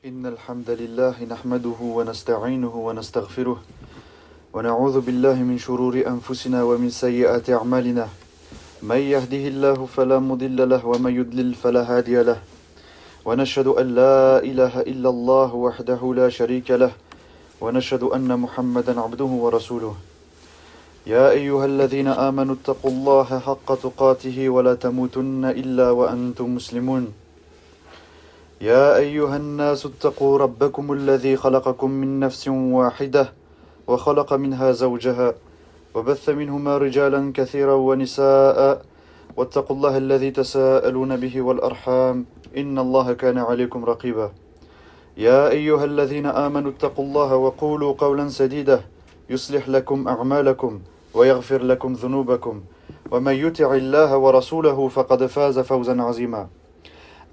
إن الحمد لله نحمده ونستعينه ونستغفره ونعوذ بالله من شرور أنفسنا ومن سيئات أعمالنا من يهده الله فلا مضل له ومن يضلل فلا هادي له ونشهد أن لا إله إلا الله وحده لا شريك له ونشهد أن محمدا عبده ورسوله يا أيها الذين آمنوا اتقوا الله حق تقاته ولا تموتن إلا وأنتم مسلمون يا أيها الناس اتقوا ربكم الذي خلقكم من نفس واحدة وخلق منها زوجها وبث منهما رجالا كثيرا ونساء واتقوا الله الذي تساءلون به والأرحام إن الله كان عليكم رقيبا يا أيها الذين آمنوا اتقوا الله وقولوا قولا سديدا يصلح لكم أعمالكم ويغفر لكم ذنوبكم ومن يطع الله ورسوله فقد فاز فوزا عظيما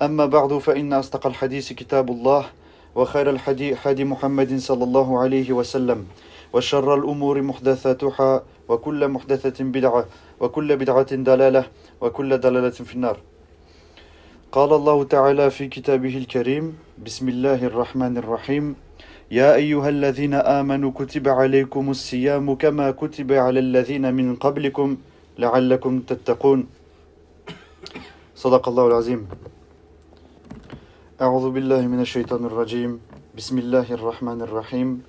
أما بعد فإن أصدق الحديث كتاب الله وخير الحديث حديث محمد صلى الله عليه وسلم وشر الأمور محدثاتها وكل محدثة بدعة وكل بدعة دلالة وكل دلالة في النار. قال الله تعالى في كتابه الكريم بسم الله الرحمن الرحيم يا أيها الذين آمنوا كتب عليكم الصيام كما كتب على الذين من قبلكم لعلكم تتقون. صدق الله العظيم. أعوذ بالله من الشيطان الرجيم بسم الله الرحمن الرحيم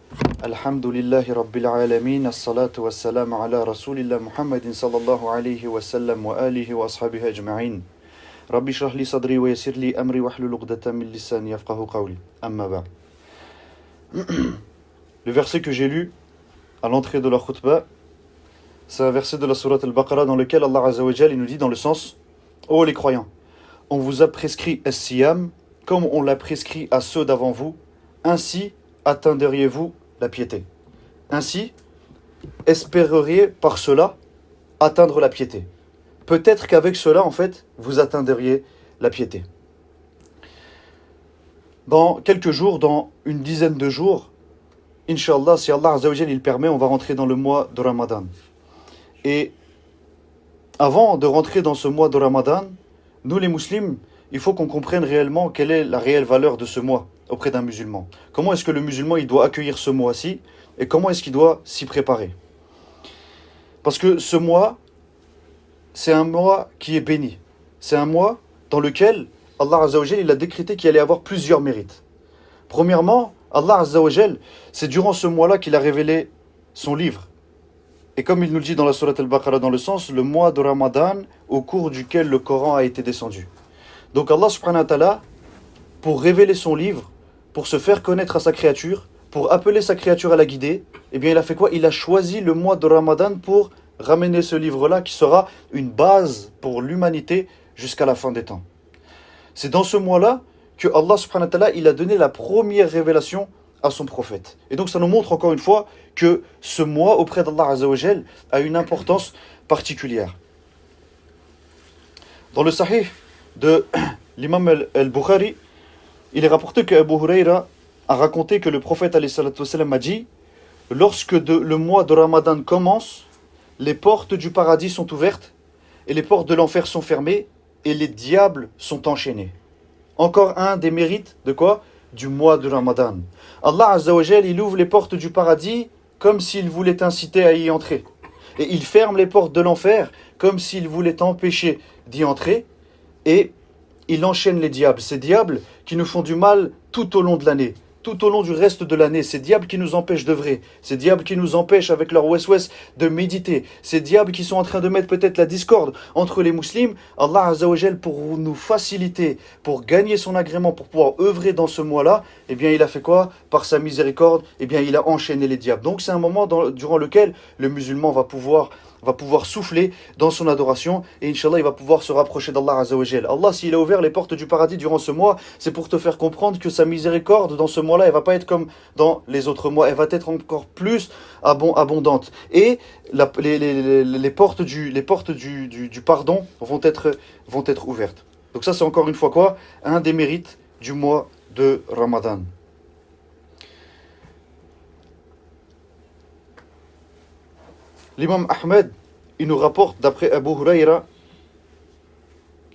الحمد لله رب العالمين الصلاة والسلام على رسول الله محمد صلى الله عليه وسلم وآله وأصحابه أجمعين رب اشرح لي صدري ويسر لي أمري واحلل عقدة من لساني يفقهوا قولي أما بعد. Le verset que j'ai lu à l'entrée de la khutbah, c'est un verset de la sourate Al-Baqarah dans lequel Allah Azza wa Jal, il nous dit dans le sens: ô les croyants, on vous a prescrit as-siyam comme on l'a prescrit à ceux d'avant vous, ainsi atteindriez-vous la piété. Ainsi, espéreriez par cela atteindre la piété. Peut-être qu'avec cela, en fait, vous atteindriez la piété. Dans quelques jours, dans une dizaine de jours, Inch'Allah, si Allah Azza wa Jal il permet, on va rentrer dans le mois de Ramadan. Et avant de rentrer dans ce mois de Ramadan, nous les musulmans, il faut qu'on comprenne réellement quelle est la réelle valeur de ce mois auprès d'un musulman. Comment est-ce que le musulman il doit accueillir ce mois-ci et comment est-ce qu'il doit s'y préparer. Parce que ce mois, c'est un mois qui est béni. C'est un mois dans lequel Allah Azza wa Jal il a décrété qu'il allait avoir plusieurs mérites. Premièrement, Allah Azza wa Jal, c'est durant ce mois-là qu'il a révélé son livre. Et comme il nous le dit dans la sourate Al-Baqarah dans le sens, le mois de Ramadan au cours duquel le Coran a été descendu. Donc Allah subhanahu wa ta'ala, pour révéler son livre, pour se faire connaître à sa créature, pour appeler sa créature à la guider, eh bien il a fait quoi? Il a choisi le mois de Ramadan pour ramener ce livre-là qui sera une base pour l'humanité jusqu'à la fin des temps. C'est dans ce mois-là que Allah subhanahu wa ta'ala, il a donné la première révélation à son prophète. Et donc ça nous montre encore une fois que ce mois auprès d'Allah Azza wa Jal a une importance particulière. Dans le Sahih de l'imam al-Bukhari, il est rapporté que Abu Huraira a raconté que le prophète alayhi salatu wassalam a dit: lorsque le mois de Ramadan commence, les portes du paradis sont ouvertes et les portes de l'enfer sont fermées et les diables sont enchaînés. Encore un des mérites de quoi? Du mois de Ramadan. Allah Azza wa Jal, il ouvre les portes du paradis comme s'il voulait t'inciter à y entrer. Et il ferme les portes de l'enfer comme s'il voulait t'empêcher d'y entrer. Et il enchaîne les diables, ces diables qui nous font du mal tout au long de l'année, tout au long du reste de l'année, ces diables qui nous empêchent d'œuvrer, ces diables qui nous empêchent avec leur wes-wes de méditer, ces diables qui sont en train de mettre peut-être la discorde entre les musulmans. Allah Azza wa Jal, pour nous faciliter, pour gagner son agrément, pour pouvoir œuvrer dans ce mois-là, eh bien il a fait quoi? Par sa miséricorde, eh bien il a enchaîné les diables. Donc c'est un moment durant lequel le musulman va pouvoir souffler dans son adoration et Inch'Allah il va pouvoir se rapprocher d'Allah Azza wa Jal. Allah, s'il a ouvert les portes du paradis durant ce mois, c'est pour te faire comprendre que sa miséricorde dans ce mois-là, elle va pas être comme dans les autres mois, elle va être encore plus abondante. Et les portes du pardon vont être ouvertes. Donc ça c'est encore une fois quoi? Un des mérites du mois de Ramadan. L'imam Ahmed, il nous rapporte d'après Abu Huraira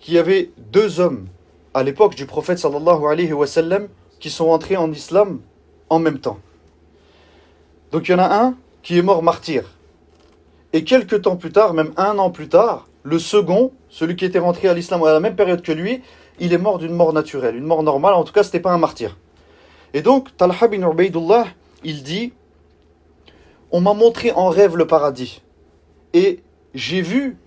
qu'il y avait deux hommes à l'époque du prophète sallallahu alayhi wa sallam qui sont entrés en islam en même temps. Donc il y en a un qui est mort martyr. Et quelques temps plus tard, même 1 an plus tard, le second, celui qui était rentré à l'islam à la même période que lui, il est mort d'une mort naturelle, une mort normale, en tout cas c'était pas un martyr. Et donc Talha bin Ubaydullah, il dit, on m'a montré en rêve le paradis. Et j'ai vu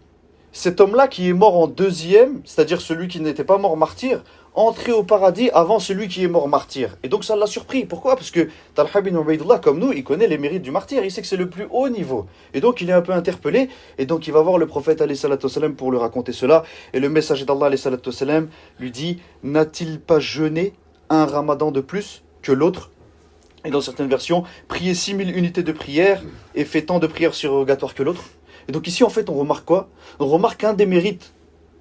cet homme-là qui est mort en deuxième, c'est-à-dire celui qui n'était pas mort martyr, entrer au paradis avant celui qui est mort martyr. Et donc ça l'a surpris. Pourquoi? Parce que Talha bin Ubaydullah, comme nous, il connaît les mérites du martyr, il sait que c'est le plus haut niveau. Et donc il est un peu interpellé, et donc il va voir le prophète alayhi salatu wassalam pour lui raconter cela. Et le messager d'Allah alayhi salatu wassalam lui dit, n'a-t-il pas jeûné un ramadan de plus que l'autre? Et dans certaines versions, prier 6000 unités de prière et fait tant de prières surrogatoires que l'autre. Et donc ici, en fait, on remarque quoi? On remarque qu'un des mérites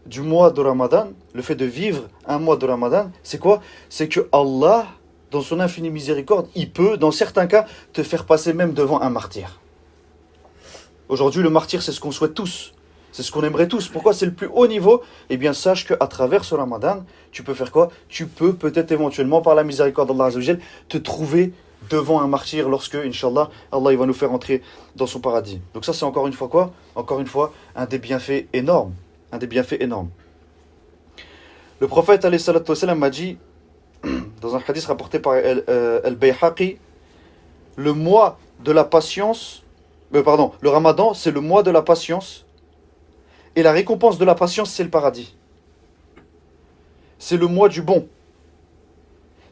du mois de Ramadan, le fait de vivre un mois de Ramadan, c'est quoi? C'est que Allah, dans son infinie miséricorde, il peut, dans certains cas, te faire passer même devant un martyr. Aujourd'hui, le martyr, c'est ce qu'on souhaite tous. C'est ce qu'on aimerait tous. Pourquoi? C'est le plus haut niveau. Eh bien, sache qu'à travers ce Ramadan, tu peux faire quoi? Tu peux peut-être éventuellement, par la miséricorde d'Allah Azza wa Jal, te trouver devant un martyr lorsque, Inch'Allah, Allah il va nous faire entrer dans son paradis. Donc ça, c'est encore une fois quoi? Encore une fois, un des bienfaits énormes. Un des bienfaits énormes. Le prophète, alayhi salatu wassalam, m'a dit, dans un hadith rapporté par Al-Bayhaqi, le mois de la patience, le Ramadan, c'est le mois de la patience, et la récompense de la patience, c'est le paradis. C'est le mois du bon.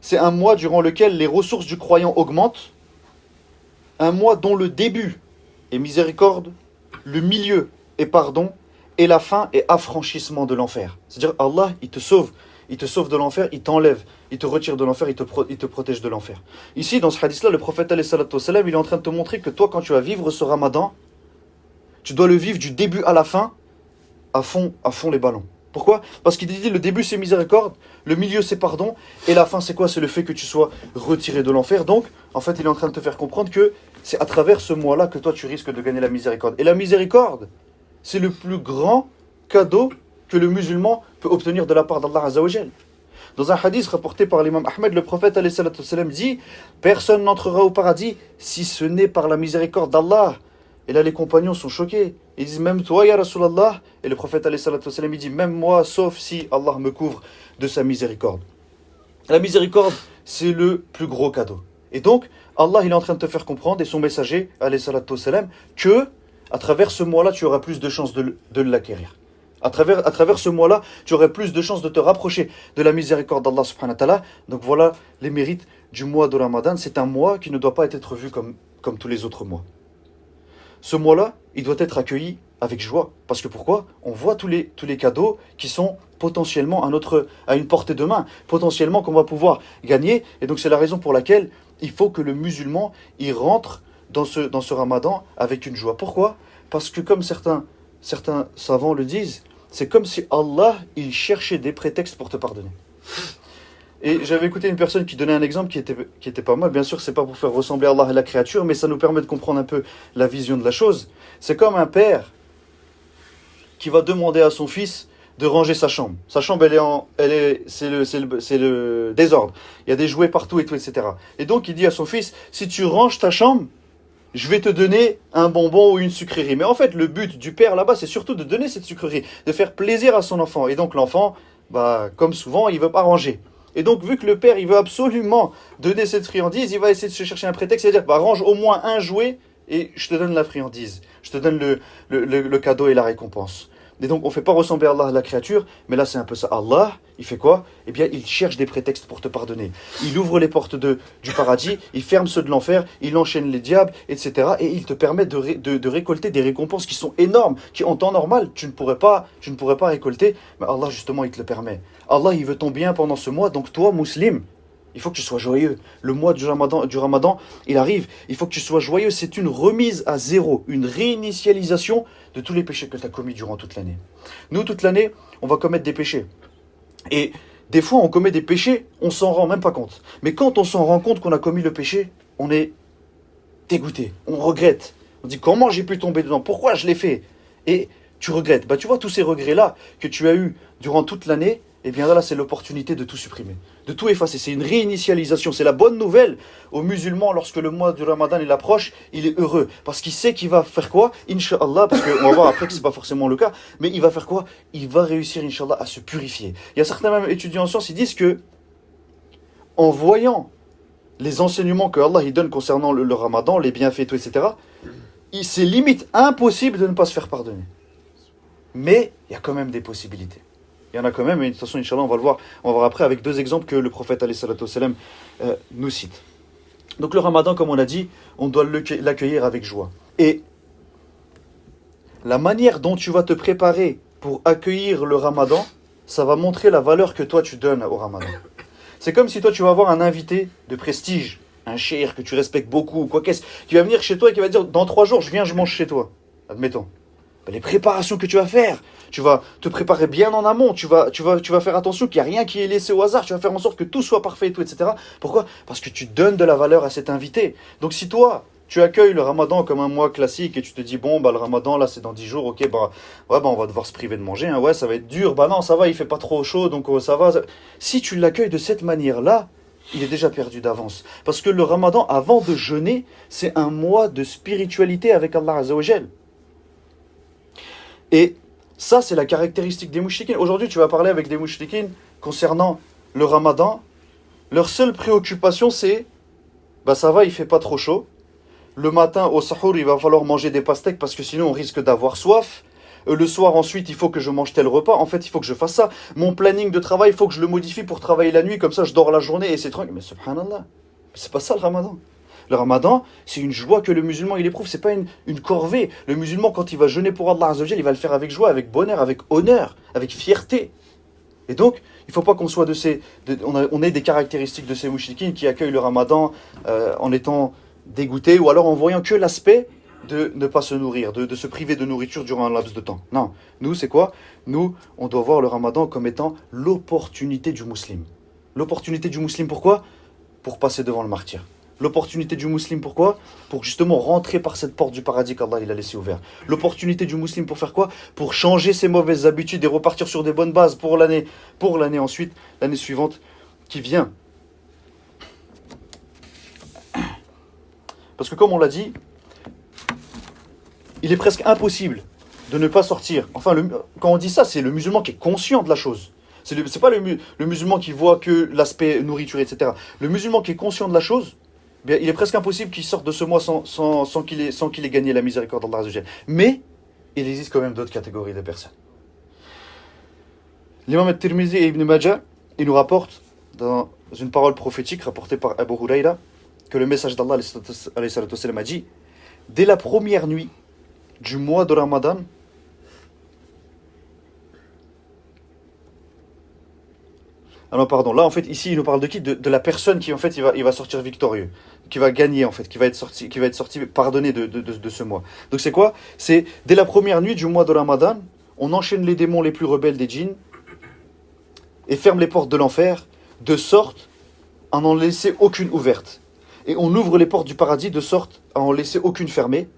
C'est un mois durant lequel les ressources du croyant augmentent, un mois dont le début est miséricorde, le milieu est pardon, et la fin est affranchissement de l'enfer. C'est-à-dire Allah, il te sauve de l'enfer, il t'enlève, il te retire de l'enfer, il te protège de l'enfer. Ici, dans ce hadith-là, le prophète alayhi salatu wassalam, il est en train de te montrer que toi, quand tu vas vivre ce Ramadan, tu dois le vivre du début à la fin, à fond les ballons. Pourquoi? Parce qu'il dit le début c'est miséricorde, le milieu c'est pardon, et la fin c'est quoi? C'est le fait que tu sois retiré de l'enfer. Donc, en fait, il est en train de te faire comprendre que c'est à travers ce mois-là que toi tu risques de gagner la miséricorde. Et la miséricorde, c'est le plus grand cadeau que le musulman peut obtenir de la part d'Allah Azza wa Jal. Dans un hadith rapporté par l'imam Ahmed, le prophète alayhi salatu wassalam dit, personne n'entrera au paradis si ce n'est par la miséricorde d'Allah. Et là, les compagnons sont choqués. Ils disent, même toi, ya Rasulallah. Et le prophète, alayhi salatu wassalam, il dit, même moi, sauf si Allah me couvre de sa miséricorde. La miséricorde, c'est le plus gros cadeau. Et donc, Allah, il est en train de te faire comprendre, et son messager, alayhi salatu wassalam, que, à travers ce mois-là, tu auras plus de chances de l'acquérir. À travers ce mois-là, tu aurais plus de chances de te rapprocher de la miséricorde d'Allah subhanahu wa ta'ala. Donc voilà les mérites du mois de Ramadan. C'est un mois qui ne doit pas être vu comme tous les autres mois. Ce mois-là, il doit être accueilli avec joie. Parce que pourquoi? On voit tous les cadeaux qui sont potentiellement à une portée de main, potentiellement qu'on va pouvoir gagner. Et donc c'est la raison pour laquelle il faut que le musulman il rentre dans ce Ramadan avec une joie. Pourquoi? Parce que comme certains savants le disent, c'est comme si Allah il cherchait des prétextes pour te pardonner. Et j'avais écouté une personne qui donnait un exemple qui était pas mal. Bien sûr, c'est pas pour faire ressembler Allah à la créature, mais ça nous permet de comprendre un peu la vision de la chose. C'est comme un père qui va demander à son fils de ranger sa chambre. Sa chambre, c'est le désordre. Il y a des jouets partout et tout, etc. Et donc, il dit à son fils, si tu ranges ta chambre, je vais te donner un bonbon ou une sucrerie. Mais en fait, le but du père là-bas, c'est surtout de donner cette sucrerie, de faire plaisir à son enfant. Et donc, l'enfant, comme souvent, il veut pas ranger. Et donc, vu que le père, il veut absolument donner cette friandise, il va essayer de se chercher un prétexte, c'est-à-dire, range au moins un jouet et je te donne la friandise. Je te donne le cadeau et la récompense. Et donc, on ne fait pas ressembler à Allah à la créature, mais là, c'est un peu ça. Allah, il fait quoi? Eh bien, il cherche des prétextes pour te pardonner. Il ouvre les portes du paradis, il ferme ceux de l'enfer, il enchaîne les diables, etc. Et il te permet de récolter des récompenses qui sont énormes, qui en temps normal, tu ne pourrais pas récolter. Mais Allah, justement, il te le permet. Allah, il veut ton bien pendant ce mois. Donc, toi, musulman, il faut que tu sois joyeux. Le mois du Ramadan, il arrive. Il faut que tu sois joyeux. C'est une remise à zéro, une réinitialisation de tous les péchés que tu as commis durant toute l'année. Nous, toute l'année, on va commettre des péchés. Et des fois, on commet des péchés, on s'en rend même pas compte. Mais quand on s'en rend compte qu'on a commis le péché, on est dégoûté, on regrette. On dit, comment j'ai pu tomber dedans? Pourquoi je l'ai fait? Et tu regrettes. Tu vois, tous ces regrets-là que tu as eus durant toute l'année, et bien là c'est l'opportunité de tout supprimer, de tout effacer. C'est une réinitialisation, c'est la bonne nouvelle aux musulmans lorsque le mois du Ramadan il approche, il est heureux. Parce qu'il sait qu'il va faire quoi, Inch'Allah, parce qu'on va voir après que c'est pas forcément le cas, mais il va faire quoi? Il va réussir, Inch'Allah, à se purifier. Il y a certains même étudiants en sciences, ils disent que, en voyant les enseignements que Allah il donne concernant le Ramadan, les bienfaits, tout, etc., c'est limite impossible de ne pas se faire pardonner. Mais il y a quand même des possibilités. Il y en a quand même, et de toute façon, Inch'Allah, on va voir après avec deux exemples que le prophète alayhi salatu wassalam, nous cite. Donc le Ramadan, comme on a dit, on doit l'accueillir avec joie. Et la manière dont tu vas te préparer pour accueillir le Ramadan, ça va montrer la valeur que toi tu donnes au Ramadan. C'est comme si toi tu vas avoir un invité de prestige, un cheikh que tu respectes beaucoup, ou quoi qu'est-ce, qui va venir chez toi et qui va dire dans 3 jours je viens, je mange chez toi. Admettons. Les préparations que tu vas faire, tu vas te préparer bien en amont, tu vas faire attention qu'il n'y a rien qui est laissé au hasard, tu vas faire en sorte que tout soit parfait et tout, etc. Pourquoi? Parce que tu donnes de la valeur à cet invité. Donc si toi, tu accueilles le Ramadan comme un mois classique et tu te dis bon le Ramadan là c'est dans 10 jours, ok on va devoir se priver de manger, hein, ouais ça va être dur, non ça va, il fait pas trop chaud donc ça va. Si tu l'accueilles de cette manière-là, il est déjà perdu d'avance. Parce que le Ramadan, avant de jeûner, c'est un mois de spiritualité avec Allah Azza wa Jal. Et ça, c'est la caractéristique des mouchriquines. Aujourd'hui, tu vas parler avec des mouchriquines concernant le Ramadan. Leur seule préoccupation, c'est ça va, il fait pas trop chaud. Le matin, au sahur, il va falloir manger des pastèques parce que sinon, on risque d'avoir soif. Le soir, ensuite, il faut que je mange tel repas. En fait, il faut que je fasse ça. Mon planning de travail, il faut que je le modifie pour travailler la nuit. Comme ça, je dors la journée et c'est tranquille. Mais subhanallah, c'est pas ça le Ramadan. Le Ramadan, c'est une joie que le musulman il éprouve, c'est pas une corvée. Le musulman, quand il va jeûner pour Allah Azza wa Jal, il va le faire avec joie, avec bonheur, avec honneur, avec fierté. Et donc, il ne faut pas qu'on soit on ait des caractéristiques de ces mouchriquines qui accueillent le Ramadan en étant dégoûtés ou alors en voyant que l'aspect de ne pas se nourrir, de se priver de nourriture durant un laps de temps. Non, nous c'est quoi? Nous, on doit voir le Ramadan comme étant l'opportunité du musulman. L'opportunité du musulman, pourquoi? Pour passer devant le martyr. L'opportunité du musulman, pourquoi? Pour justement rentrer par cette porte du paradis qu'Allah il a laissé ouvert. L'opportunité du musulman pour faire quoi? Pour changer ses mauvaises habitudes et repartir sur des bonnes bases pour l'année ensuite, l'année suivante qui vient. Parce que comme on l'a dit, il est presque impossible de ne pas sortir. Enfin, quand on dit ça, c'est le musulman qui est conscient de la chose. C'est pas le musulman qui voit que l'aspect nourriture, etc. Le musulman qui est conscient de la chose, bien, il est presque impossible qu'il sorte de ce mois sans qu'il ait gagné la miséricorde d'Allah Azza wa Jal. Mais il existe quand même d'autres catégories de personnes. L'imam al-Tirmizi et Ibn Majah, il nous rapporte dans une parole prophétique rapportée par Abu Huraira que le message d'Allah a dit: dès la première nuit du mois de Ramadan, alors pardon, là en fait ici il nous parle de qui? De la personne qui en fait il va sortir victorieux, qui va gagner en fait, qui va être sorti pardonné de ce mois. Donc c'est quoi? C'est dès la première nuit du mois de Ramadan, on enchaîne les démons les plus rebelles des djinns et ferme les portes de l'enfer de sorte à n'en laisser aucune ouverte. Et on ouvre les portes du paradis de sorte à en laisser aucune fermée.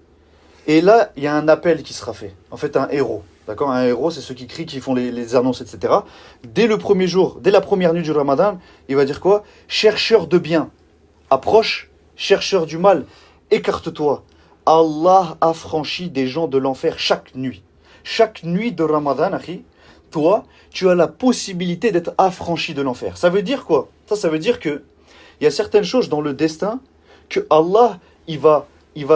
Et là, il y a un appel qui sera fait. En fait, un héros. D'accord? Un héros, c'est ceux qui crient, qui font les annonces, etc. Dès le premier jour, dès la première nuit du Ramadan, il va dire quoi? Chercheur de bien, approche. Chercheur du mal, écarte-toi. Allah affranchit des gens de l'enfer chaque nuit. Chaque nuit de Ramadan, akhi, toi, tu as la possibilité d'être affranchi de l'enfer. Ça veut dire quoi? Ça veut dire que il y a certaines choses dans le destin que Allah, il va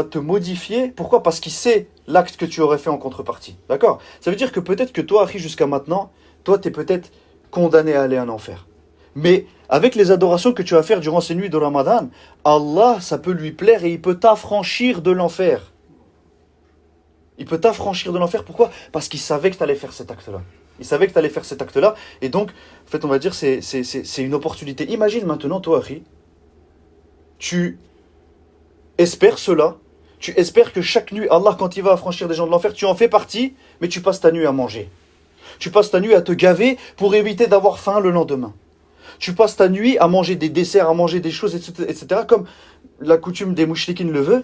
te modifier. Pourquoi? Parce qu'il sait l'acte que tu aurais fait en contrepartie. D'accord? Ça veut dire que peut-être que toi, Akhi, jusqu'à maintenant, toi, tu es peut-être condamné à aller en enfer. Mais avec les adorations que tu vas faire durant ces nuits de Ramadan, Allah, ça peut lui plaire et il peut t'affranchir de l'enfer. Il peut t'affranchir de l'enfer. Pourquoi? Parce qu'il savait que tu allais faire cet acte-là. Il savait que tu allais faire cet acte-là. Et donc, en fait, on va dire, c'est une opportunité. Imagine maintenant, toi, Akhi, tu espères cela. Tu espères que chaque nuit, Allah, quand il va affranchir des gens de l'enfer, tu en fais partie, mais tu passes ta nuit à manger. Tu passes ta nuit à te gaver pour éviter d'avoir faim le lendemain. Tu passes ta nuit à manger des desserts, à manger des choses, etc. Comme la coutume des mouchriquines le veut.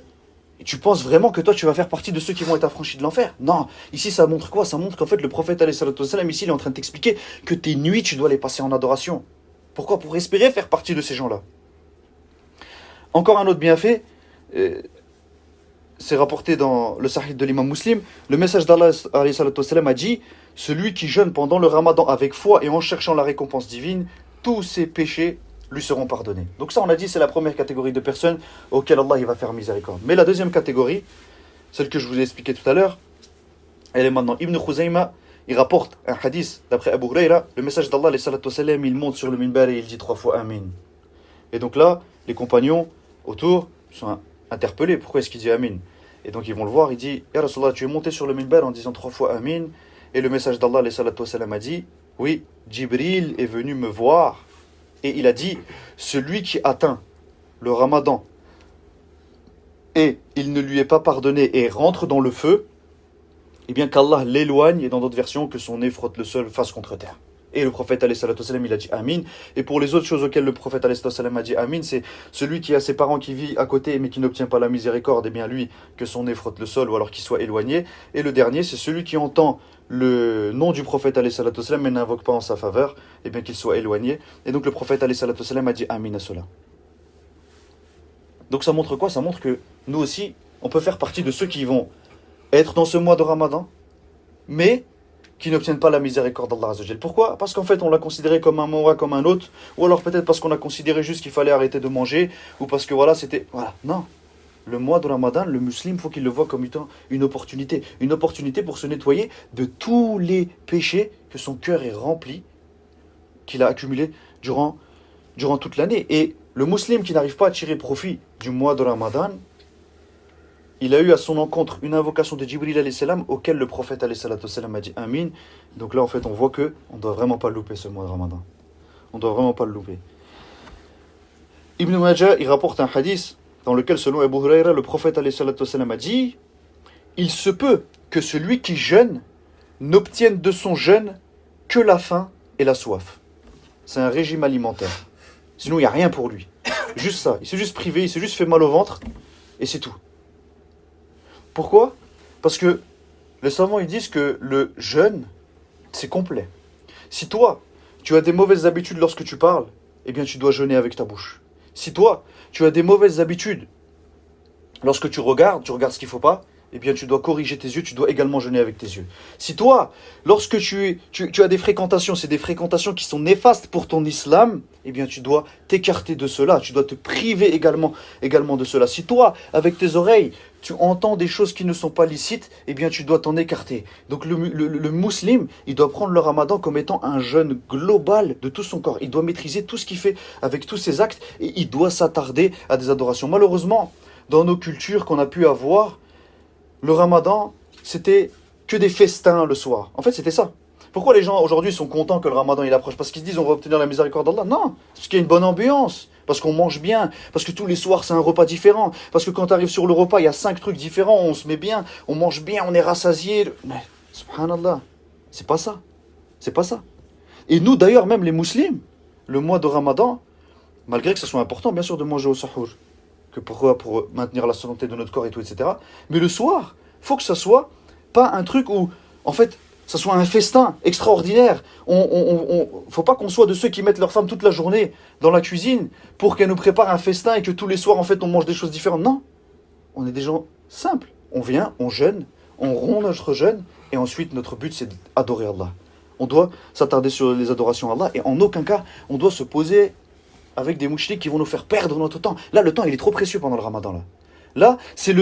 Et tu penses vraiment que toi, tu vas faire partie de ceux qui vont être affranchis de l'enfer? Non. Ici, ça montre quoi? Ça montre qu'en fait, le prophète, alayhi salatu wassalam, ici, il est en train de t'expliquer que tes nuits, tu dois les passer en adoration. Pourquoi? Pour espérer faire partie de ces gens-là. Encore un autre bienfait, c'est rapporté dans le Sahih de l'imam Muslim, le message d'Allah alayhi salatu wassalam, a dit: celui qui jeûne pendant le ramadan avec foi et en cherchant la récompense divine, tous ses péchés lui seront pardonnés. Donc ça, on a dit, c'est la première catégorie de personnes auxquelles Allah il va faire miséricorde. Mais la deuxième catégorie, celle que je vous ai expliquée tout à l'heure, elle est maintenant Ibn Khuzayma. Il rapporte un hadith d'après Abu Huraira, le message d'Allah alayhi salatu wassalam, il monte sur le minbar et il dit 3 fois Amin. Et donc là, les compagnons autour sont interpellés. Pourquoi est-ce qu'il dit Amin? Et donc ils vont le voir, il dit: Ya Rasulallah, tu es monté sur le minbar en disant 3 fois Amin. Et le message d'Allah alayhi salatu wassalam, a dit: oui, Jibril est venu me voir et il a dit: celui qui atteint le ramadan et il ne lui est pas pardonné et rentre dans le feu, eh bien qu'Allah l'éloigne, et dans d'autres versions, que son nez frotte le sol face contre terre. Et le prophète alayhi salatu wassalam, il a dit Amin. Et pour les autres choses auxquelles le prophète alayhi salatu wassalam a dit Amin, c'est celui qui a ses parents qui vit à côté mais qui n'obtient pas la miséricorde, et bien lui, que son nez frotte le sol ou alors qu'il soit éloigné. Et le dernier, c'est celui qui entend le nom du prophète alayhi salatu wassalam mais n'invoque pas en sa faveur, et bien qu'il soit éloigné. Et donc le prophète alayhi salatu wassalam a dit Amin à cela. Donc ça montre quoi? Ça montre que nous aussi, on peut faire partie de ceux qui vont être dans ce mois de Ramadan, mais qui n'obtiennent pas la miséricorde d'Allah Azza wa Jal. Pourquoi? Parce qu'en fait, on l'a considéré comme un mois, comme un autre, ou alors peut-être parce qu'on a considéré juste qu'il fallait arrêter de manger, ou parce que voilà, c'était... Voilà, non. Le mois de Ramadan, le musulman, il faut qu'il le voit comme étant une opportunité pour se nettoyer de tous les péchés que son cœur est rempli, qu'il a accumulé durant toute l'année. Et le musulman qui n'arrive pas à tirer profit du mois de Ramadan, il a eu à son encontre une invocation de Jibril alayhi salam auquel le prophète alayhi salatu wassalam a dit Amin. Donc là en fait on voit que on ne doit vraiment pas le louper ce mois de Ramadan. On ne doit vraiment pas le louper. Ibn Majah il rapporte un hadith dans lequel selon Abu Huraira le prophète alayhi salatu wassalam a dit: il se peut que celui qui jeûne n'obtienne de son jeûne que la faim et la soif. C'est un régime alimentaire. Sinon il n'y a rien pour lui. Juste ça. Il s'est juste privé, il s'est juste fait mal au ventre et c'est tout. Pourquoi? Parce que les savants ils disent que le jeûne, c'est complet. Si toi, tu as des mauvaises habitudes lorsque tu parles, eh bien tu dois jeûner avec ta bouche. Si toi, tu as des mauvaises habitudes lorsque tu regardes ce qu'il ne faut pas, eh bien tu dois corriger tes yeux, tu dois également jeûner avec tes yeux. Si toi, lorsque tu as des fréquentations, c'est des fréquentations qui sont néfastes pour ton islam, eh bien tu dois t'écarter de cela, tu dois te priver également de cela. Si toi, avec tes oreilles, tu entends des choses qui ne sont pas licites, eh bien tu dois t'en écarter. Donc le musulman, il doit prendre le ramadan comme étant un jeûne global de tout son corps. Il doit maîtriser tout ce qu'il fait avec tous ses actes et il doit s'attarder à des adorations. Malheureusement, dans nos cultures qu'on a pu avoir, le ramadan, c'était que des festins le soir. En fait, c'était ça. Pourquoi les gens aujourd'hui sont contents que le ramadan il approche? Parce qu'ils se disent on va obtenir la miséricorde d'Allah? Non, parce qu'il y a une bonne ambiance, parce qu'on mange bien, parce que tous les soirs c'est un repas différent, parce que quand tu arrives sur le repas, il y a 5 trucs différents, on se met bien, on mange bien, on est rassasié. Mais, subhanallah, c'est pas ça. C'est pas ça. Et nous d'ailleurs, même les musulmans, le mois de ramadan, malgré que ce soit important bien sûr de manger au sahur, que pour maintenir la santé de notre corps et tout, etc. Mais le soir, faut que ça soit pas un truc où, en fait, ça soit un festin extraordinaire. Faut pas qu'on soit de ceux qui mettent leur femme toute la journée dans la cuisine pour qu'elle nous prépare un festin et que tous les soirs, en fait, on mange des choses différentes. Non, on est des gens simples. On vient, on jeûne, on rompt notre jeûne et ensuite notre but c'est d'adorer Allah. On doit s'attarder sur les adorations à Allah et en aucun cas, on doit se poser avec des mouchriks qui vont nous faire perdre notre temps. Là, le temps, il est trop précieux pendant le ramadan. Là, c'est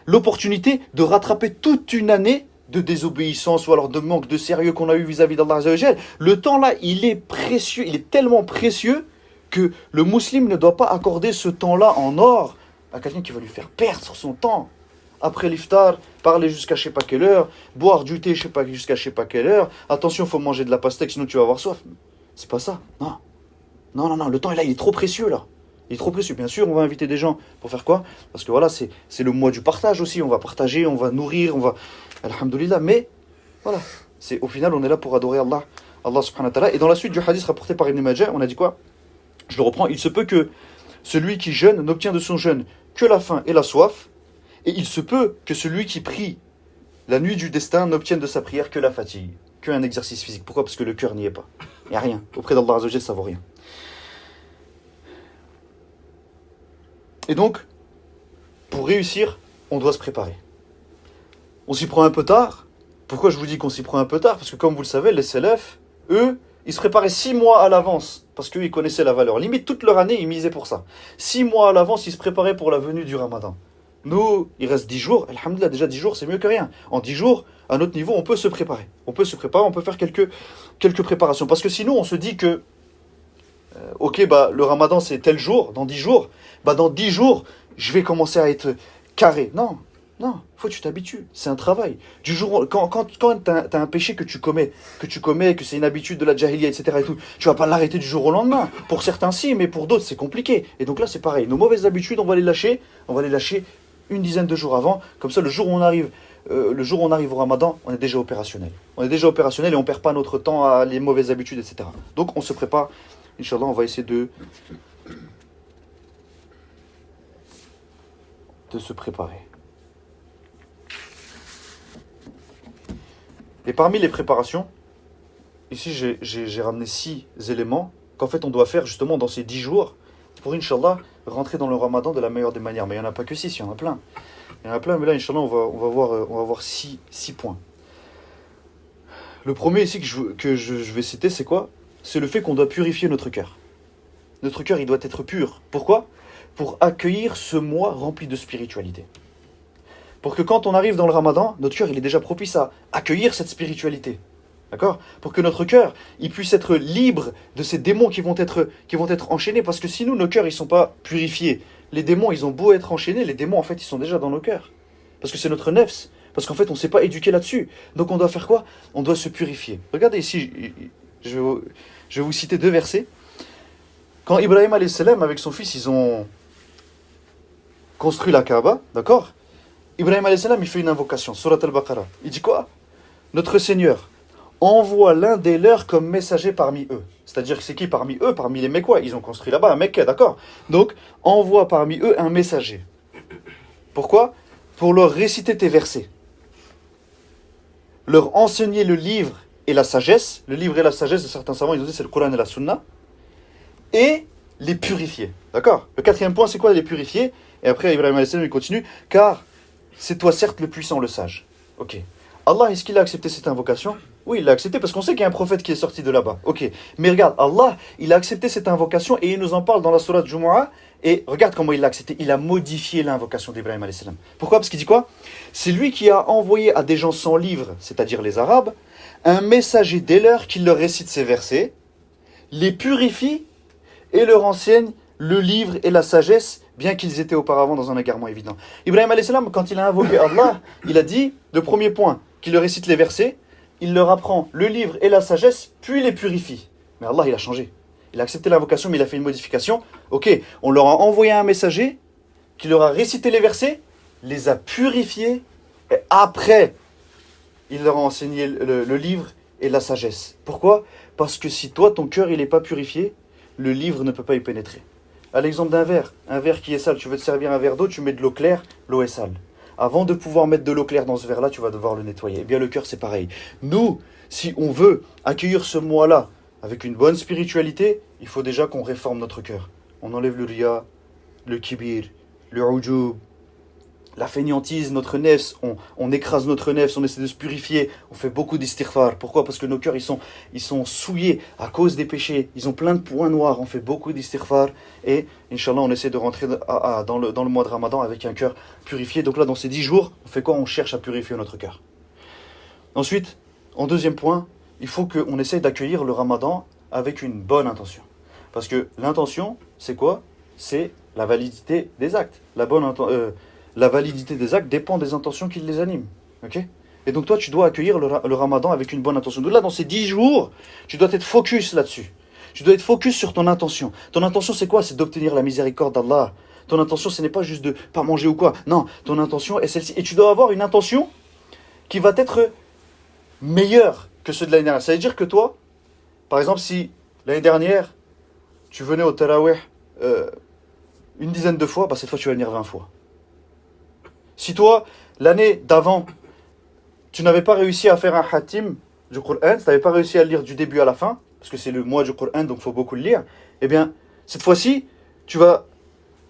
l'opportunité de rattraper toute une année de désobéissance ou alors de manque de sérieux qu'on a eu vis-à-vis d'Allah Azza wa Jal. Le temps, là, il est précieux, il est tellement précieux que le musulman ne doit pas accorder ce temps-là en or à quelqu'un qui va lui faire perdre son temps. Après l'iftar, parler jusqu'à je sais pas quelle heure, boire du thé jusqu'à je sais pas quelle heure. Attention, il faut manger de la pastèque, sinon tu vas avoir soif. C'est pas ça, non. Non, le temps là, il est trop précieux là. Il est trop précieux. Bien sûr, on va inviter des gens pour faire quoi? Parce que voilà, c'est le mois du partage aussi. On va partager, on va nourrir, on va... Alhamdulillah. Mais voilà, au final, on est là pour adorer Allah subhanahu wa ta'ala. Et dans la suite du hadith rapporté par Ibn Majah, on a dit quoi? Je le reprends. Il se peut que celui qui jeûne n'obtient de son jeûne que la faim et la soif. Et il se peut que celui qui prie la nuit du destin n'obtienne de sa prière que la fatigue, qu'un exercice physique. Pourquoi? Parce que le cœur n'y est pas. Il n'y a rien. Auprès d'Allah Azza wa Jal, ça vaut rien. Et donc, pour réussir, on doit se préparer. On s'y prend un peu tard. Pourquoi je vous dis qu'on s'y prend un peu tard? Parce que comme vous le savez, les Salaf, eux, ils se préparaient 6 mois à l'avance. Parce qu'eux, ils connaissaient la valeur. Limite, toute leur année, ils misaient pour ça. 6 mois à l'avance, ils se préparaient pour la venue du Ramadan. Nous, il reste 10 jours. Alhamdoulilah, déjà 10 jours, c'est mieux que rien. En 10 jours, à notre niveau, on peut se préparer. On peut se préparer, on peut faire quelques préparations. Parce que sinon, on se dit que, ok, le Ramadan, c'est tel jour, dans 10 jours. Dans 10 jours, je vais commencer à être carré. Non, faut que tu t'habitues. C'est un travail. Du jour, quand t'as un péché que tu commets, que c'est une habitude de la jahiliya, etc. et tout, tu vas pas l'arrêter du jour au lendemain. Pour certains, si, mais pour d'autres, c'est compliqué. Et donc là, c'est pareil. Nos mauvaises habitudes, on va les lâcher une dizaine de jours avant. Comme ça, le jour où on arrive au Ramadan, on est déjà opérationnel. On est déjà opérationnel et on perd pas notre temps à les mauvaises habitudes, etc. Donc, on se prépare. Inch'Allah, on va essayer de se préparer. Et parmi les préparations, ici j'ai ramené 6 éléments qu'en fait on doit faire justement dans ces 10 jours pour, Inch'Allah, rentrer dans le Ramadan de la meilleure des manières. Mais il n'y en a pas que 6, il y en a plein. Il y en a plein, mais là, Inch'Allah, on va voir 6 points. Le premier ici que je vais citer, c'est quoi? C'est le fait qu'on doit purifier notre cœur. Notre cœur, il doit être pur. Pourquoi? Pour accueillir ce mois rempli de spiritualité. Pour que quand on arrive dans le Ramadan, notre cœur, il est déjà propice à accueillir cette spiritualité. D'accord? Pour que notre cœur, il puisse être libre de ces démons qui vont être enchaînés. Parce que si nous, nos cœurs, ils ne sont pas purifiés, les démons, ils ont beau être enchaînés, les démons, en fait, ils sont déjà dans nos cœurs. Parce que c'est notre nefs. Parce qu'en fait, on ne s'est pas éduqué là-dessus. Donc on doit faire quoi? On doit se purifier. Regardez ici, je vais vous citer 2 versets. Quand Ibrahim alayhi salam, avec son fils, ils ont construit la Kaaba, d'accord? Ibrahim alayhi salam, il fait une invocation, Surat al-Baqarah. Il dit quoi? Notre Seigneur envoie l'un des leurs comme messager parmi eux. C'est-à-dire que c'est qui parmi eux? Parmi les Mecquois. Ils ont construit là-bas un Mecque, d'accord? Donc, envoie parmi eux un messager. Pourquoi? Pour leur réciter tes versets. Leur enseigner le livre et la sagesse. Le livre et la sagesse, de certains savants, ils ont dit c'est le Coran et la Sunna. Et les purifier. D'accord? Le 4e point, c'est quoi? Les purifier. Et après, Ibrahim alayhi salam, il continue. Car c'est toi certes le puissant, le sage. Ok. Allah, est-ce qu'il a accepté cette invocation? Oui, il l'a accepté parce qu'on sait qu'il y a un prophète qui est sorti de là-bas. Ok. Mais regarde, Allah, il a accepté cette invocation et il nous en parle dans la sourate Jumu'ah. Et regarde comment il l'a accepté. Il a modifié l'invocation d'Ibrahim alayhi salam. Pourquoi? Parce qu'il dit quoi? C'est lui qui a envoyé à des gens sans livre, c'est-à-dire les Arabes, un messager dès l'heure qui leur récite ces versets, les purifie et leur enseigne le livre et la sagesse, bien qu'ils étaient auparavant dans un égarement évident. Ibrahim alayhi salam, quand il a invoqué Allah, il a dit, le premier point, qu'il leur récite les versets, il leur apprend le livre et la sagesse, puis les purifie. Mais Allah, il a changé. Il a accepté l'invocation, mais il a fait une modification. Ok, on leur a envoyé un messager qui leur a récité les versets, les a purifiés, et après, il leur a enseigné le livre et la sagesse. Pourquoi? Parce que si toi, ton cœur, il n'est pas purifié, le livre ne peut pas y pénétrer. À l'exemple d'un verre qui est sale, tu veux te servir un verre d'eau, tu mets de l'eau claire, l'eau est sale. Avant de pouvoir mettre de l'eau claire dans ce verre-là, tu vas devoir le nettoyer. Eh bien, le cœur, c'est pareil. Nous, si on veut accueillir ce mois-là avec une bonne spiritualité, il faut déjà qu'on réforme notre cœur. On enlève le riya, le kibir, le ujub, la fainéantise, notre nefs, on écrase notre nefs, on essaie de se purifier, on fait beaucoup d'istighfar. Pourquoi? Parce que nos cœurs, ils sont souillés à cause des péchés, ils ont plein de points noirs, on fait beaucoup d'istighfar, et Inch'Allah, on essaie de rentrer dans le mois de Ramadan avec un cœur purifié. Donc là, dans ces 10 jours, on fait quoi? On cherche à purifier notre cœur. Ensuite, en 2e point, il faut qu'on essaye d'accueillir le Ramadan avec une bonne intention. Parce que l'intention, c'est quoi? C'est la validité des actes. La validité des actes dépend des intentions qui les animent. Okay? Et donc toi, tu dois accueillir le Ramadan avec une bonne intention. Donc là, dans ces 10 jours, tu dois être focus là-dessus. Tu dois être focus sur ton intention. Ton intention, c'est quoi? C'est d'obtenir la miséricorde d'Allah. Ton intention, ce n'est pas juste de pas manger ou quoi. Non, ton intention est celle-ci. Et tu dois avoir une intention qui va être meilleure que ceux de l'année dernière. Ça veut dire que toi, par exemple, si l'année dernière, tu venais au Tarawih une dizaine de fois, cette fois, tu vas venir 20 fois. Si toi, l'année d'avant, tu n'avais pas réussi à faire un khatim du Coran, tu n'avais pas réussi à le lire du début à la fin, parce que c'est le mois du Coran, donc il faut beaucoup le lire, eh bien, cette fois-ci, tu vas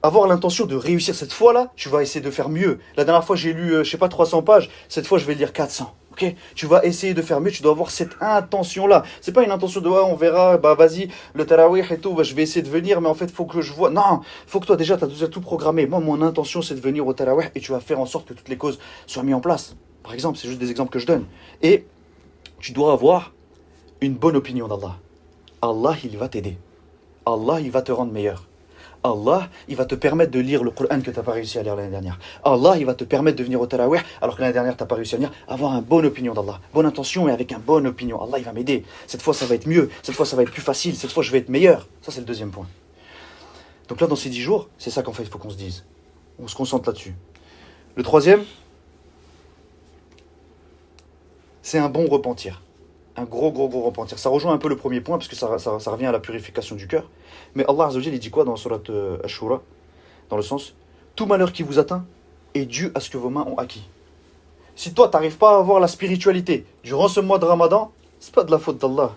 avoir l'intention de réussir. Cette fois-là, tu vas essayer de faire mieux. La dernière fois, j'ai lu, je sais pas, 300 pages. Cette fois, je vais lire 400. Ok, tu vas essayer de faire mieux, tu dois avoir cette intention-là. C'est pas une intention de, ouais, on verra, bah vas-y, le tarawih et tout, bah, je vais essayer de venir, mais en fait, il faut que je vois. Non, il faut que toi, déjà, tu as déjà tout programmé. Moi, mon intention, c'est de venir au tarawih et tu vas faire en sorte que toutes les causes soient mises en place. Par exemple, c'est juste des exemples que je donne. Et tu dois avoir une bonne opinion d'Allah. Allah, il va t'aider. Allah, il va te rendre meilleur. Allah, il va te permettre de lire le Coran que tu n'as pas réussi à lire l'année dernière. Allah, il va te permettre de venir au tarawih alors que l'année dernière, tu n'as pas réussi à venir. Avoir une bonne opinion d'Allah. Bonne intention et avec une bonne opinion. Allah, il va m'aider. Cette fois, ça va être mieux. Cette fois, ça va être plus facile. Cette fois, je vais être meilleur. Ça, c'est le deuxième point. Donc là, dans ces 10 jours, c'est ça qu'en fait, il faut qu'on se dise. On se concentre là-dessus. Le troisième, c'est un bon repentir. Un gros repentir. Ça rejoint un peu le premier point, parce que ça revient à la purification du cœur. Mais Allah Azza wa Jalla, il dit quoi dans la sourate Ash-Shura? Dans le sens, tout malheur qui vous atteint est dû à ce que vos mains ont acquis. Si toi, tu n'arrives pas à avoir la spiritualité durant ce mois de Ramadan, c'est pas de la faute d'Allah.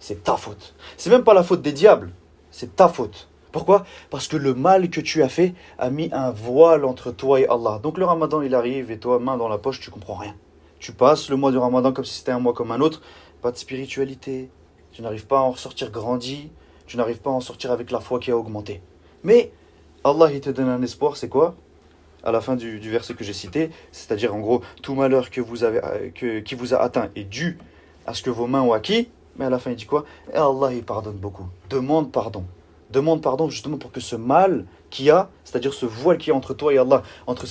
C'est ta faute. C'est même pas la faute des diables. C'est ta faute. Pourquoi? Parce que le mal que tu as fait a mis un voile entre toi et Allah. Donc le Ramadan, il arrive et toi, main dans la poche, tu comprends rien. Tu passes le mois du Ramadan comme si c'était un mois comme un autre. Pas de spiritualité. Tu n'arrives pas à en ressortir grandi. Tu n'arrives pas à en sortir avec la foi qui a augmenté. Mais Allah, il te donne un espoir, c'est quoi? À la fin du verset que j'ai cité, c'est-à-dire en gros, tout malheur que vous avez, qui vous a atteint est dû à ce que vos mains ont acquis. Mais à la fin, il dit quoi? Et Allah, il pardonne beaucoup. Demande pardon. Demande pardon justement pour que ce mal qu'il y a, c'est-à-dire ce voile qu'il y a entre toi et Allah, entre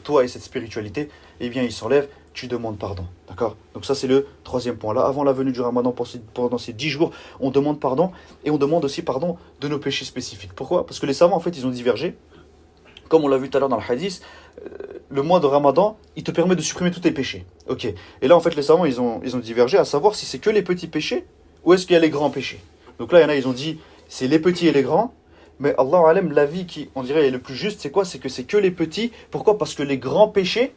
toi et cette spiritualité, eh bien, il s'enlève. Tu demandes pardon, d'accord? Donc ça c'est le troisième point. Là, avant la venue du Ramadan, pendant ces 10 jours, on demande pardon, et on demande aussi pardon de nos péchés spécifiques. Pourquoi? Parce que les savants, en fait, ils ont divergé. Comme on l'a vu tout à l'heure dans le hadith, le mois de Ramadan, il te permet de supprimer tous tes péchés. Ok. Et là, en fait, les savants, ils ont divergé à savoir si c'est que les petits péchés, ou est-ce qu'il y a les grands péchés. Donc là, il y en a, ils ont dit, c'est les petits et les grands, mais Allah alam, l'avis qui, on dirait, est le plus juste, c'est quoi? C'est que les petits. Pourquoi? Parce que les grands péchés,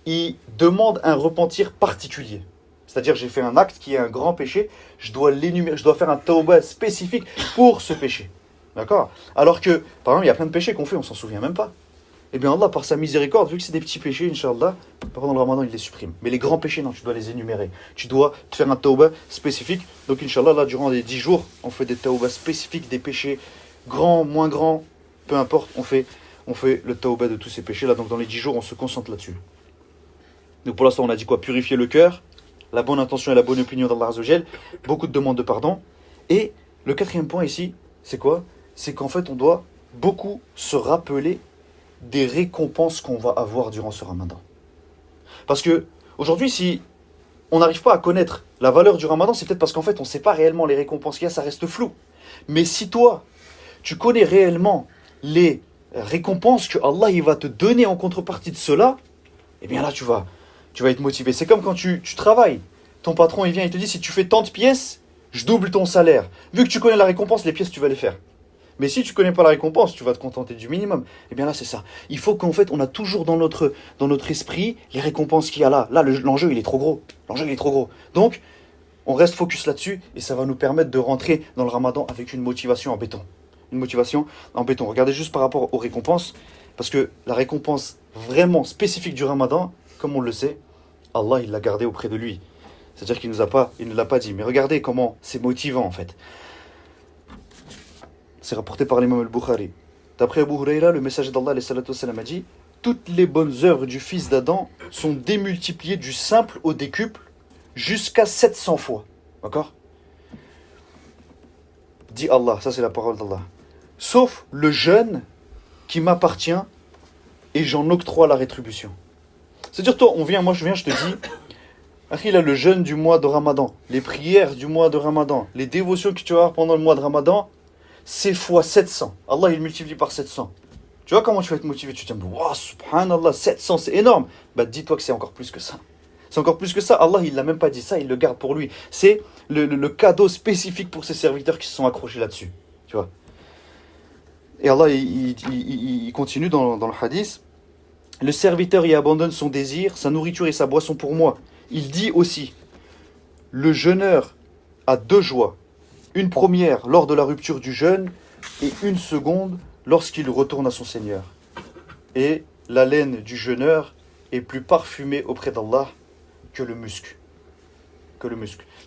il demande un repentir particulier. C'est-à-dire, j'ai fait un acte qui est un grand péché, je dois l'énumérer, je dois faire un tawbah spécifique pour ce péché. D'accord? Alors que, par exemple, il y a plein de péchés qu'on fait, on s'en souvient même pas. Eh bien, Allah, par sa miséricorde, vu que c'est des petits péchés, Inch'Allah, pendant le Ramadan, il les supprime. Mais les grands péchés, non, tu dois les énumérer. Tu dois te faire un tawbah spécifique. Donc, Inch'Allah, là, durant les 10 jours, on fait des tawbahs spécifiques, des péchés grands, moins grands, peu importe, on fait le tawbah de tous ces péchés-là. Donc, dans les 10 jours, on se concentre là-dessus. Donc pour l'instant, on a dit quoi? Purifier le cœur, la bonne intention et la bonne opinion d'Allah Azza wa Jal, beaucoup de demandes de pardon. Et le quatrième point ici, c'est quoi? C'est qu'en fait, on doit beaucoup se rappeler des récompenses qu'on va avoir durant ce Ramadan. Parce que aujourd'hui, si on n'arrive pas à connaître la valeur du Ramadan, c'est peut-être parce qu'en fait, on ne sait pas réellement les récompenses qu'il y a, ça reste flou. Mais si toi, tu connais réellement les récompenses que Allah il va te donner en contrepartie de cela, eh bien là, tu vas être motivé. C'est comme quand tu travailles. Ton patron, il vient et te dit, si tu fais tant de pièces, je double ton salaire. Vu que tu connais la récompense, les pièces, tu vas les faire. Mais si tu connais pas la récompense, tu vas te contenter du minimum. Eh bien là, c'est ça. Il faut qu'en fait, on a toujours dans notre esprit les récompenses qu'il y a là. Là, l'enjeu, il est trop gros. L'enjeu, il est trop gros. Donc, on reste focus là-dessus et ça va nous permettre de rentrer dans le Ramadan avec une motivation en béton. Une motivation en béton. Regardez juste par rapport aux récompenses. Parce que la récompense vraiment spécifique du Ramadan, comme on le sait, Allah, il l'a gardé auprès de lui. C'est-à-dire qu'il ne l'a pas dit. Mais regardez comment c'est motivant en fait. C'est rapporté par l'imam al-Bukhari. D'après Abu Huraira, le messager d'Allah a dit: toutes les bonnes œuvres du fils d'Adam sont démultipliées du simple au décuple jusqu'à 700 fois. D'accord? Dit Allah, ça c'est la parole d'Allah. Sauf le jeûne qui m'appartient et j'en octroie la rétribution. C'est-à-dire, toi, je viens, je te dis, Akhi, là, le jeûne du mois de Ramadan, les prières du mois de Ramadan, les dévotions que tu vas avoir pendant le mois de Ramadan, c'est fois 700. Allah, il multiplie par 700. Tu vois comment tu vas être motivé? Tu te dis, wow, subhanallah, 700, c'est énorme. Bah, dis-toi que c'est encore plus que ça. C'est encore plus que ça. Allah, il l'a même pas dit ça, il le garde pour lui. C'est le cadeau spécifique pour ses serviteurs qui se sont accrochés là-dessus. Tu vois? Et Allah, il continue dans le hadith. Le serviteur y abandonne son désir, sa nourriture et sa boisson pour moi. Il dit aussi, le jeûneur a deux joies. Une première lors de la rupture du jeûne et une seconde lorsqu'il retourne à son Seigneur. Et la laine du jeûneur est plus parfumée auprès d'Allah que le musc.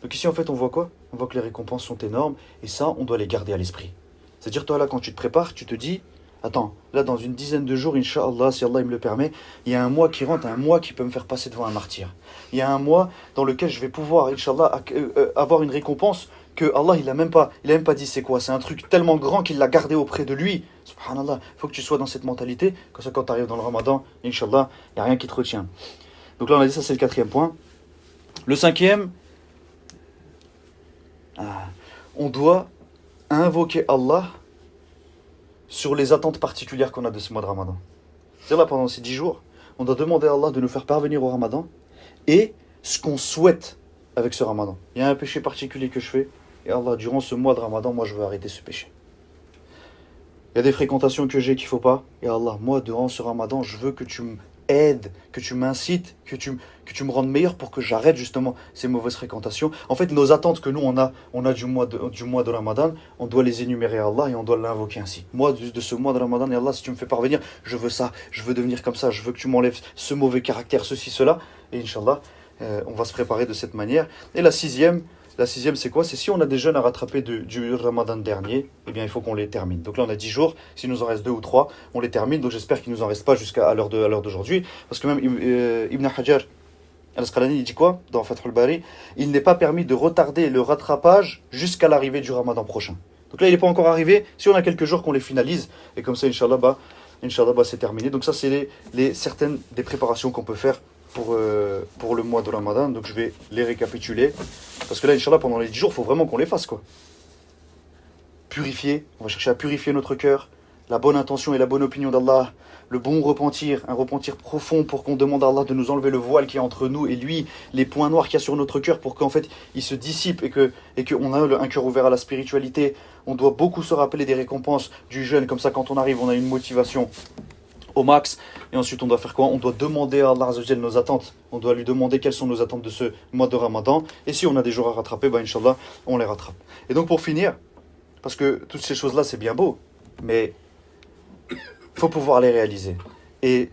Donc ici en fait on voit quoi? On voit que les récompenses sont énormes et ça on doit les garder à l'esprit. C'est-à-dire toi là quand tu te prépares, tu te dis, attends, là dans une dizaine de jours, Inch'Allah, si Allah il me le permet, il y a un mois qui rentre, un mois qui peut me faire passer devant un martyr. Il y a un mois dans lequel je vais pouvoir, Inch'Allah, avoir une récompense que Allah il a même pas dit c'est quoi. C'est un truc tellement grand qu'il l'a gardé auprès de lui. Subhanallah, il faut que tu sois dans cette mentalité, comme ça quand tu arrives dans le Ramadan, Inch'Allah, il n'y a rien qui te retient. Donc là on a dit ça c'est le quatrième point. Le cinquième, on doit invoquer Allah sur les attentes particulières qu'on a de ce mois de Ramadan. C'est-à-dire là, pendant ces 10 jours, on doit demander à Allah de nous faire parvenir au Ramadan et ce qu'on souhaite avec ce Ramadan. Il y a un péché particulier que je fais et Allah, durant ce mois de Ramadan, moi je veux arrêter ce péché. Il y a des fréquentations que j'ai qu'il ne faut pas. Et Allah, moi, durant ce Ramadan, je veux que tu m'aides, que tu m'incites, que tu me rendes meilleur pour que j'arrête justement ces mauvaises fréquentations. En fait, nos attentes que nous, on a du mois de Ramadan, on doit les énumérer à Allah et on doit l'invoquer ainsi. Moi, de ce mois de Ramadan, et Allah, si tu me fais parvenir, je veux ça, je veux devenir comme ça, je veux que tu m'enlèves ce mauvais caractère, ceci, cela. Et Inch'Allah, on va se préparer de cette manière. Et la sixième, c'est quoi? C'est si on a des jeûnes à rattraper du Ramadan dernier, eh bien il faut qu'on les termine. Donc là on a 10 jours, s'il nous en reste 2 ou 3, on les termine. Donc j'espère qu'il ne nous en reste pas jusqu'à l'heure d'aujourd'hui. Parce que même Ibn Hajar al-Asqalani, il dit quoi dans Fath al-Bari? Il n'est pas permis de retarder le rattrapage jusqu'à l'arrivée du Ramadan prochain. Donc là il n'est pas encore arrivé, si on a quelques jours qu'on les finalise, et comme ça Inch'Allah, c'est terminé. Donc ça c'est certaines des préparations qu'on peut faire pour le mois de Ramadan. Donc je vais les récapituler. Parce que là, Inch'Allah, pendant les 10 jours, il faut vraiment qu'on les fasse, quoi. Purifier, on va chercher à purifier notre cœur, la bonne intention et la bonne opinion d'Allah, le bon repentir, un repentir profond pour qu'on demande à Allah de nous enlever le voile qui est entre nous et lui, les points noirs qu'il y a sur notre cœur pour qu'en fait, il se dissipe et qu'on a un cœur ouvert à la spiritualité. On doit beaucoup se rappeler des récompenses du jeûne, comme ça, quand on arrive, on a une motivation au max. Et ensuite on doit faire quoi? On doit demander à Allah Azzawajal nos attentes. On doit lui demander quelles sont nos attentes de ce mois de Ramadan. Et si on a des jours à rattraper, Inch'Allah, on les rattrape. Et donc pour finir, parce que toutes ces choses-là c'est bien beau, mais il faut pouvoir les réaliser. Et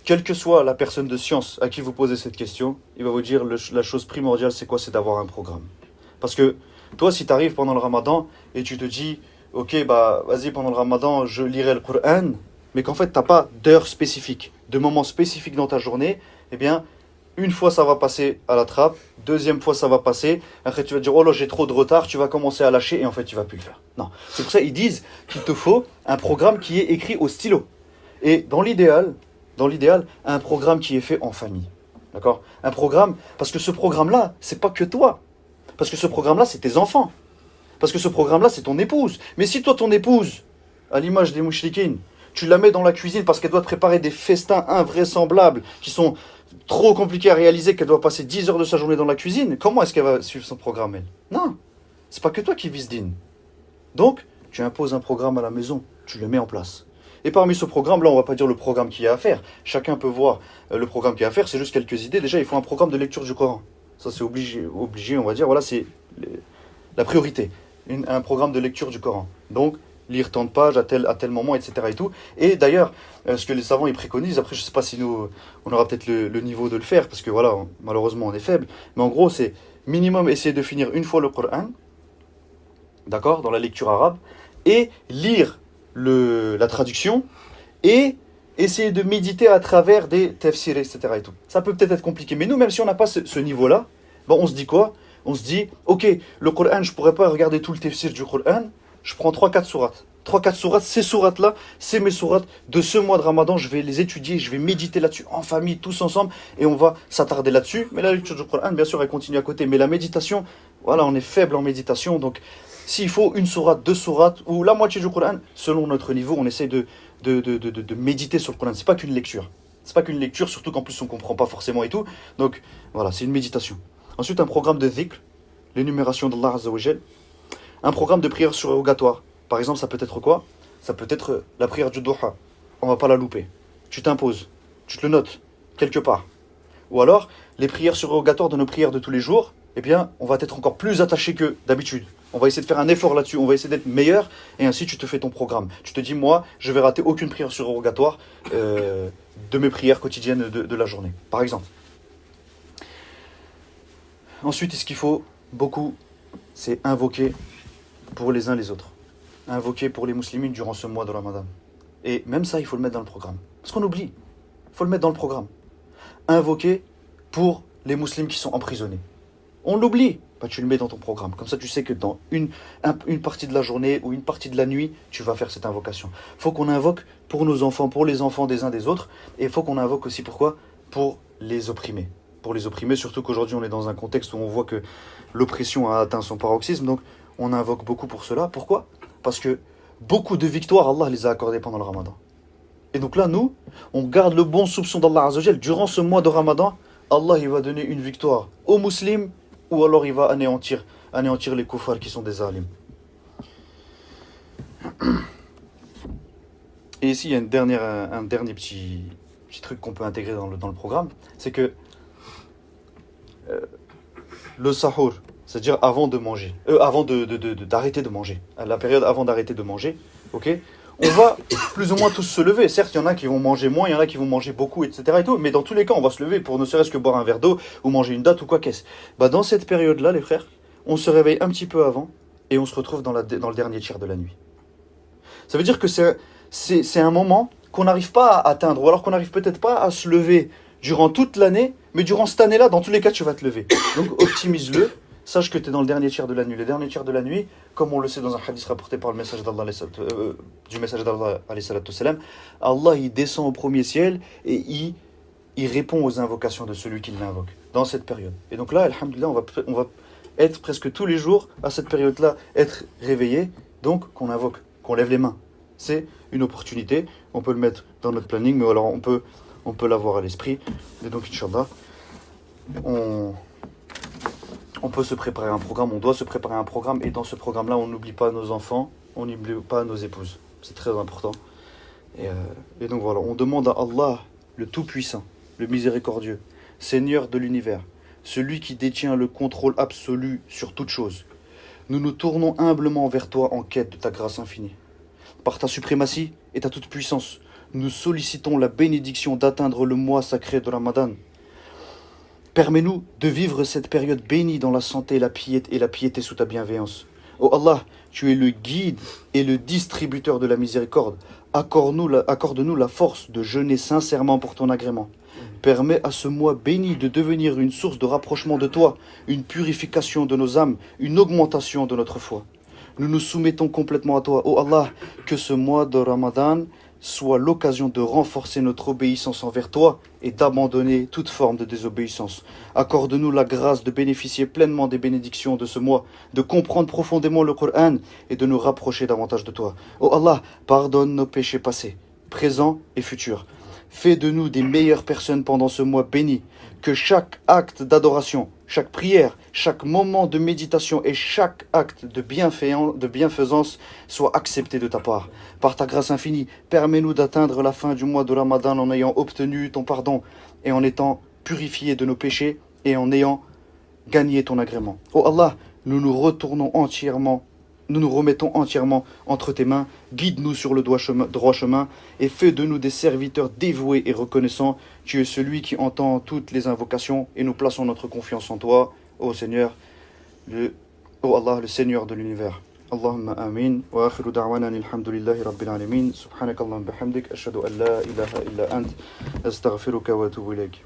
quelle que soit la personne de science à qui vous posez cette question, il va vous dire la chose primordiale c'est quoi? C'est d'avoir un programme. Parce que toi si tu arrives pendant le Ramadan et tu te dis ok vas-y pendant le Ramadan je lirai le Coran, mais qu'en fait, tu n'as pas d'heure spécifique, de moment spécifique dans ta journée, eh bien, une fois, ça va passer à la trappe, deuxième fois, ça va passer, après, tu vas dire, oh là, j'ai trop de retard, tu vas commencer à lâcher, et en fait, tu ne vas plus le faire. Non, c'est pour ça qu'ils disent qu'il te faut un programme qui est écrit au stylo. Et dans l'idéal, un programme qui est fait en famille. D'accord? Un programme, parce que ce programme-là, c'est pas que toi. Parce que ce programme-là, c'est tes enfants. Parce que ce programme-là, c'est ton épouse. Mais si toi, ton épouse, à l'image des mouchlikines, tu la mets dans la cuisine parce qu'elle doit te préparer des festins invraisemblables qui sont trop compliqués à réaliser, qu'elle doit passer 10 heures de sa journée dans la cuisine. Comment est-ce qu'elle va suivre son programme, elle? Non, c'est pas que toi qui vis dîne. Donc, tu imposes un programme à la maison, tu le mets en place. Et parmi ce programme, là, on va pas dire le programme qu'il y a à faire. Chacun peut voir le programme qu'il y a à faire, c'est juste quelques idées. Déjà, il faut un programme de lecture du Coran. Ça, c'est obligé, on va dire, voilà, c'est la priorité. Un programme de lecture du Coran. Donc, lire tant de pages à tel moment, etc. Et tout. Et d'ailleurs, ce que les savants ils préconisent, après je ne sais pas si nous, on aura peut-être le niveau de le faire, parce que voilà, malheureusement on est faible, mais en gros c'est minimum essayer de finir une fois le Coran, d'accord, dans la lecture arabe, et lire la traduction, et essayer de méditer à travers des tafsirs, etc. Et tout. Ça peut peut-être être compliqué, mais nous, même si on n'a pas ce niveau-là, on se dit quoi? On se dit, ok, le Coran, je ne pourrais pas regarder tout le tafsir du Coran, je prends 3-4 sourates. 3-4 sourates, ces sourates-là, c'est mes sourates de ce mois de Ramadan. Je vais les étudier, je vais méditer là-dessus en famille, tous ensemble, et on va s'attarder là-dessus. Mais la lecture du Coran, bien sûr, elle continue à côté. Mais la méditation, voilà, on est faible en méditation. Donc, s'il faut une sourate, 2 sourates, ou la moitié du Coran, selon notre niveau, on essaie de méditer sur le Coran. C'est pas qu'une lecture. C'est pas qu'une lecture, surtout qu'en plus on comprend pas forcément et tout. Donc, voilà, c'est une méditation. Ensuite, un programme de dhikr, l'énumération d'Allah Azza wa Jal. Un programme de prière surrogatoire. Par exemple, ça peut être quoi? Ça peut être la prière du duha. On va pas la louper. Tu t'imposes. tu te le notes quelque part. Ou alors, les prières surrogatoires de nos prières de tous les jours, eh bien, on va être encore plus attaché que d'habitude. On va essayer de faire un effort là-dessus, on va essayer d'être meilleur, et ainsi tu te fais ton programme. Tu te dis, moi, je vais rater aucune prière surrogatoire de mes prières quotidiennes de la journée, par exemple. Ensuite, ce qu'il faut beaucoup, c'est invoquer pour les uns les autres. Invoquer pour les musulmans durant ce mois de Ramadan. Et même ça, il faut le mettre dans le programme. Parce qu'on oublie. Il faut le mettre dans le programme. Invoquer pour les musulmans qui sont emprisonnés. On l'oublie. Bah, tu le mets dans ton programme. Comme ça, tu sais que dans une partie de la journée ou une partie de la nuit, tu vas faire cette invocation. Il faut qu'on invoque pour nos enfants, pour les enfants des uns des autres. Et il faut qu'on invoque aussi pourquoi ? Pour les opprimés. Pour les opprimés, surtout qu'aujourd'hui, on est dans un contexte où on voit que l'oppression a atteint son paroxysme. Donc, on invoque beaucoup pour cela. Pourquoi ? Parce que beaucoup de victoires, Allah les a accordées pendant le Ramadan. Et donc là, nous, on garde le bon soupçon d'Allah Azzawajal. Durant ce mois de Ramadan, Allah il va donner une victoire aux musulmans ou alors il va anéantir les kuffars qui sont des alims. Et ici, il y a un dernier petit truc qu'on peut intégrer dans le programme. C'est que le sahur, c'est-à-dire avant de manger, avant d'arrêter de manger, à la période avant d'arrêter de manger, ok, on va plus ou moins tous se lever. Certes, il y en a qui vont manger moins, il y en a qui vont manger beaucoup, etc. Et tout, mais dans tous les cas, on va se lever pour ne serait-ce que boire un verre d'eau ou manger une date ou quoi qu'est-ce. Bah, dans cette période-là, les frères, on se réveille un petit peu avant et on se retrouve dans le dernier tiers de la nuit. Ça veut dire que c'est un moment qu'on n'arrive pas à atteindre, ou alors qu'on n'arrive peut-être pas à se lever durant toute l'année, mais durant cette année-là, dans tous les cas, tu vas te lever. Donc, optimise-le. Sache que tu es dans le dernier tiers de la nuit. Le dernier tiers de la nuit, comme on le sait dans un hadith rapporté par le message d'Allah, du message d'Allah, Allah il descend au premier ciel et il répond aux invocations de celui qui l'invoque dans cette période. Et donc là, alhamdoulilah, on va être presque tous les jours à cette période-là, être réveillé, donc qu'on invoque, qu'on lève les mains. C'est une opportunité, on peut le mettre dans notre planning, mais alors on peut l'avoir à l'esprit. Et donc, Inch'Allah, on peut se préparer un programme, on doit se préparer un programme, et dans ce programme-là, on n'oublie pas nos enfants, on n'oublie pas nos épouses. C'est très important. Et donc voilà, on demande à Allah, le Tout-Puissant, le Miséricordieux, Seigneur de l'univers, celui qui détient le contrôle absolu sur toute chose. Nous nous tournons humblement vers toi en quête de ta grâce infinie. Par ta suprématie et ta toute-puissance, nous sollicitons la bénédiction d'atteindre le mois sacré de Ramadan. Permets-nous de vivre cette période bénie dans la santé et la piété sous ta bienveillance. Oh Allah, tu es le guide et le distributeur de la miséricorde. Accorde-nous la force de jeûner sincèrement pour ton agrément. Permets à ce mois béni de devenir une source de rapprochement de toi, une purification de nos âmes, une augmentation de notre foi. Nous nous soumettons complètement à toi. Oh Allah, que ce mois de Ramadan soit l'occasion de renforcer notre obéissance envers toi et d'abandonner toute forme de désobéissance. Accorde-nous la grâce de bénéficier pleinement des bénédictions de ce mois, de comprendre profondément le Coran et de nous rapprocher davantage de toi. Oh Allah, pardonne nos péchés passés, présents et futurs. Fais de nous des meilleures personnes pendant ce mois béni. Que chaque acte d'adoration, chaque prière, chaque moment de méditation et chaque acte de bienfaisance soit accepté de ta part. Par ta grâce infinie, permets-nous d'atteindre la fin du mois de Ramadan en ayant obtenu ton pardon et en étant purifiés de nos péchés et en ayant gagné ton agrément. Oh Allah, nous nous remettons entièrement entre tes mains, guide-nous sur le droit chemin et fais de nous des serviteurs dévoués et reconnaissants. Tu es celui qui entend toutes les invocations et nous plaçons notre confiance en toi, ô Seigneur, ô Allah, le Seigneur de l'univers. Allahumma amin, wa akhiru da'wana alhamdulillahi rabbil alamin, subhanakallahumma bihamdik, ashhadu an la ilaha illa ant, astaghfiruka wa atubu ilayk.